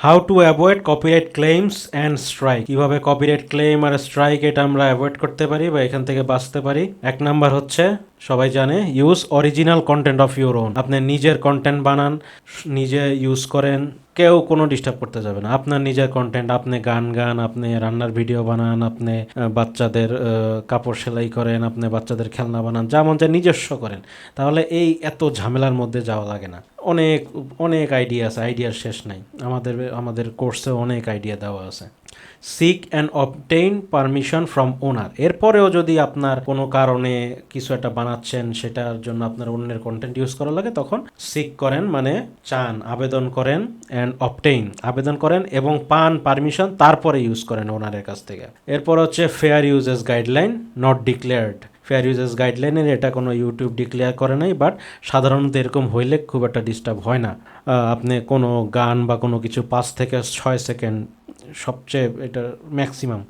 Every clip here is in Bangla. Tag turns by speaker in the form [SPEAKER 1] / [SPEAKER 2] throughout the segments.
[SPEAKER 1] How to avoid copyright claims and strike, কিভাবে কপিরাইট ক্লেম আর স্ট্রাইক এটা আমরা অ্যাভয়েড করতে পারি বা এখান থেকে বাঁচতে পারি। এক নাম্বার হচ্ছে, সবাই জানে, use original content of your own. আপনি নিজের কন্টেন্ট বানান, নিজে ইউজ করেন, কেউ কোনো ডিস্টার্ব করতে যাবে না। আপনার নিজের কন্টেন্ট, আপনি গান, আপনি রান্নার ভিডিও বানান, আপনি বাচ্চাদের কাপড় সেলাই করেন, আপনি বাচ্চাদের খেলনা বানান, যা মন চায় নিজস্ব করেন, তাহলে এই এত ঝামেলার মধ্যে যাওয়া লাগে না। অনেক অনেক আইডিয়া আছে, আইডিয়ার শেষ নাই। আমাদের কোর্সে অনেক আইডিয়া দেওয়া আছে। Seek and obtain permission from owner. এরপরেও যদি আপনার কোনো কারণে কিছু একটা বানাচ্ছেন, সেটার জন্য আপনার অন্যের কন্টেন্ট ইউজ করা লাগে, তখন সিক করেন, মানে চান, আবেদন করেন, অ্যান্ড অবটেইন আবেদন করেন এবং পান পারমিশন, তারপরে ইউজ করেন ওনারের কাছ থেকে। এরপর হচ্ছে fair uses guideline not declared. Fair uses গাইডলাইনের এটা কোনো ইউটিউব ডিক্লেয়ার করে নাই, বাট সাধারণত এরকম হইলে খুব একটা ডিস্টার্ব হয় না। আপনি কোনো গান বা কোনো কিছু 5 থেকে 6 সেকেন্ড, সবচেয়ে এটা ম্যাক্সিমাম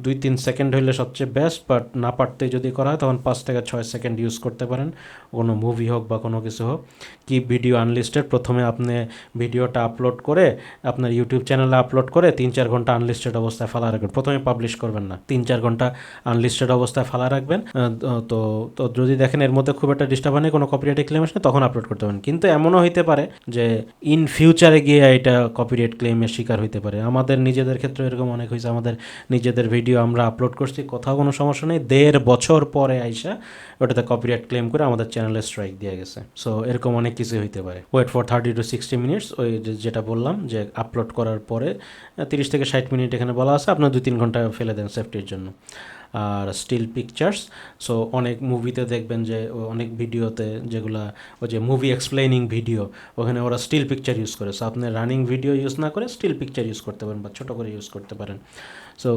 [SPEAKER 1] 2-3 সেকেন্ড হইলে সবচেয়ে বেস্ট, বাট না পারতে যদি করা হয় তখন 5 থেকে 6 সেকেন্ড ইউজ করতে পারেন, কোনো মুভি হোক বা কোনো কিছু হোক। কিপ ভিডিও আনলিস্টেড, প্রথমে আপনি ভিডিওটা আপলোড করে আপনার ইউটিউব চ্যানেলে আপলোড করে 3-4 ঘন্টা আনলিস্টেড অবস্থায় ফালা রাখবেন। প্রথমে পাবলিশ করবেন না, 3-4 ঘন্টা আনলিস্টেড অবস্থায় ফালা রাখবেন। তো তো যদি দেখেন এর মধ্যে খুব একটা ডিস্টার্ব হয় না, কোনো কপিরাইট ক্লেম আসে না, তখন আপলোড করতে পারেন। কিন্তু এমনও হইতে পারে যে ইন ফিউচারে গিয়ে এটা কপিরাইট ক্লেমের শিকার হইতে পারে। আমাদের নিজেদের ক্ষেত্রে এরকম অনেক হয়েছে। আমাদের নিজেদের ভিডিও আমরা আপলোড করছি, কোথাও কোনো সমস্যা নেই, 1.5 বছর পরে আইসা ওটাতে কপিরাইট ক্লেম করে আমাদের চ্যানেলে স্ট্রাইক দিয়ে গেছে। সো এরকম অনেক কিছু হইতে পারে। ওয়েট ফর 30 to 60 মিনিটস, ওই যেটা বললাম যে আপলোড করার পরে 30 থেকে 60 মিনিট এখানে বলা আছে, আপনার 2-3 ঘন্টা ফেলে দেন সেফটির জন্য। আর স্টিল পিকচার্স, সো অনেক মুভিতে দেখবেন যে অনেক ভিডিওতে যেগুলা ওই যে মুভি এক্সপ্লেইনিং ভিডিও, ওখানে ওরা স্টিল পিকচার ইউজ করে। সো আপনি রানিং ভিডিও ইউজ না করে স্টিল পিকচার ইউজ করতে পারেন বা ছোটো করে ইউজ করতে পারেন। সো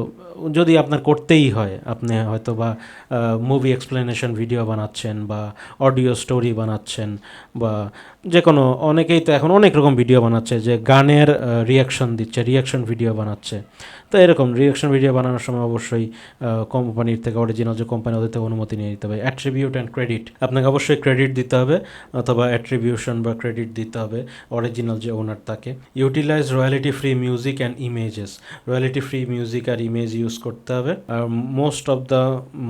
[SPEAKER 1] যদি আপনার করতেই হয়, আপনি হয়তো বা মুভি এক্সপ্লেনেশন ভিডিও বানাচ্ছেন বা অডিও স্টোরি বানাচ্ছেন বা যে কোনো, অনেকেই তো এখন অনেক রকম ভিডিও বানাচ্ছে, যে গানের রিয়াকশন দিচ্ছে, রিয়াকশন ভিডিও বানাচ্ছে। তো এরকম রিয়াকশন ভিডিও বানানোর সময় অবশ্যই কোম্পানির থেকে, অরিজিনাল যে কোম্পানি, ওদের থেকে অনুমতি নিয়ে নিতে হবে। অ্যাট্রিবিউট অ্যান্ড ক্রেডিট, আপনাকে অবশ্যই ক্রেডিট দিতে হবে অথবা অ্যাট্রিবিউশন বা ক্রেডিট দিতে হবে অরিজিনাল যে ওনার তাকে। Utilise royalty free music and images, royalty free music আর ইমেজ ইউজ করতে হবে। আর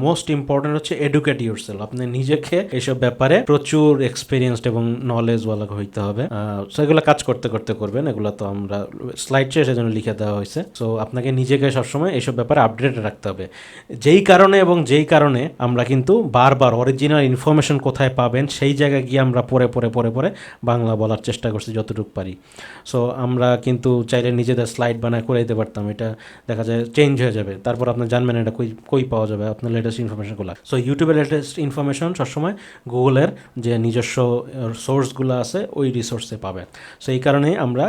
[SPEAKER 1] মোস্ট ইম্পর্টেন্ট হচ্ছে এডুকেট ইউরসেলফ, আপনি নিজেকে এইসব ব্যাপারে প্রচুর এক্সপিরিয়েন্সড এবং নলেজওয়ালা হইতে হবে। সো এগুলো কাজ করতে করতে করবেন, এগুলো তো আমরা স্লাইড শেষে জন্য লিখে দেওয়া হয়েছে। সো আপনাকে নিজেকে সবসময় এইসব ব্যাপারে আপডেট রাখতে হবে। যেই কারণে আমরা কিন্তু বারবার অরিজিনাল ইনফরমেশন কোথায় পাবেন সেই জায়গায় গিয়ে আমরা পরে বাংলা বলার চেষ্টা করছি যতটুকু পারি। সো আমরা কিন্তু চাইলে নিজেদের স্লাইড বানায় করে দিতে পারতাম, এটা দেখা যায় চেঞ্জ হয়ে যাবে, তারপর আপনি জানবেন এটা কই পাওয়া যাবে আপনার লেটেস্ট ইনফরমেশনগুলো। সো ইউটিউবের লেটেস্ট ইনফরমেশন সবসময় গুগলের যে নিজস্ব সোর্সগুলো আছে ওই রিসোর্সে পাবেন। সো এই কারণেই আমরা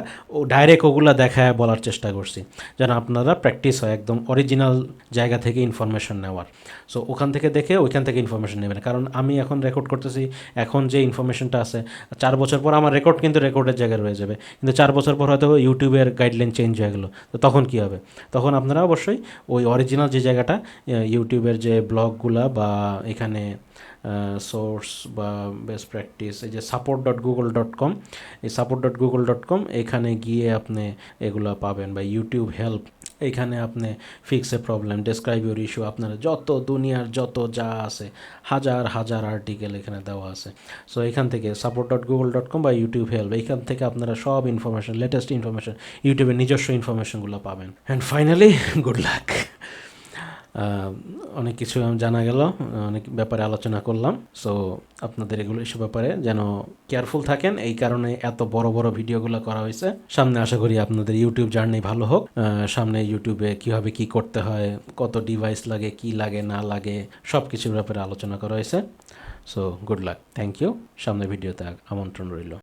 [SPEAKER 1] ডাইরেক্ট ওগুলো দেখায় বলার চেষ্টা করছি, যেন আপনারা প্র্যাকটিস হয় একদম অরিজিনাল জায়গা থেকে ইনফরমেশন নেওয়ার। সো ওখান থেকে দেখে ওইখান থেকে ইনফরমেশন নেবেন। কারণ আমি এখন রেকর্ড করতেছি, এখন যে ইনফরমেশনটা আছে, 4 বছর পর আমার রেকর্ড কিন্তু রেকর্ডের জায়গায় রয়ে যাবে, কিন্তু 4 বছর পর হয়তো ইউটিউবের গাইডলাইন চেঞ্জ হয়ে গেলো, তো তখন কী হবে? তখন আপনারা অবশ্যই ওই অরিজিনাল যে জায়গাটা, ইউটিউবের যে ব্লগগুলা বা এখানে সোর্স বা বেস্ট প্র্যাকটিস, এই যে support.google.com, এই support.google.com, এখানে গিয়ে আপনি এগুলো পাবেন। বা ইউটিউব হেল্প, এখানে আপনি fix A problem, describe your issue, আপনার যত দুনিয়ার যত যা আছে, হাজার আর্টিকেল এখানে দেওয়া আছে। সো এখান থেকে support.google.com বা ইউটিউব হেল্প, এইখান থেকে আপনারা সব ইনফরমেশন, লেটেস্ট ইনফরমেশন, ইউটিউবের নিজস্ব ইনফরমেশনগুলো পাবেন। And finally, good luck. অনেক কিছু জানা গেল, অনেক ব্যাপারে আলোচনা করলাম। সো আপনাদের এগুলো এসব ব্যাপারে যেন কেয়ারফুল থাকেন, এই কারণে এত বড় ভিডিওগুলো করা হয়েছে। সামনে আশা করি আপনাদের ইউটিউব জার্নি ভালো হোক। সামনে ইউটিউবে কীভাবে কী করতে হয়, কত ডিভাইস লাগে, কি লাগে না লাগে, সব কিছুর ব্যাপারে আলোচনা করা হয়েছে। So good luck, thank you. সামনে ভিডিওতে আমন্ত্রণ রইল।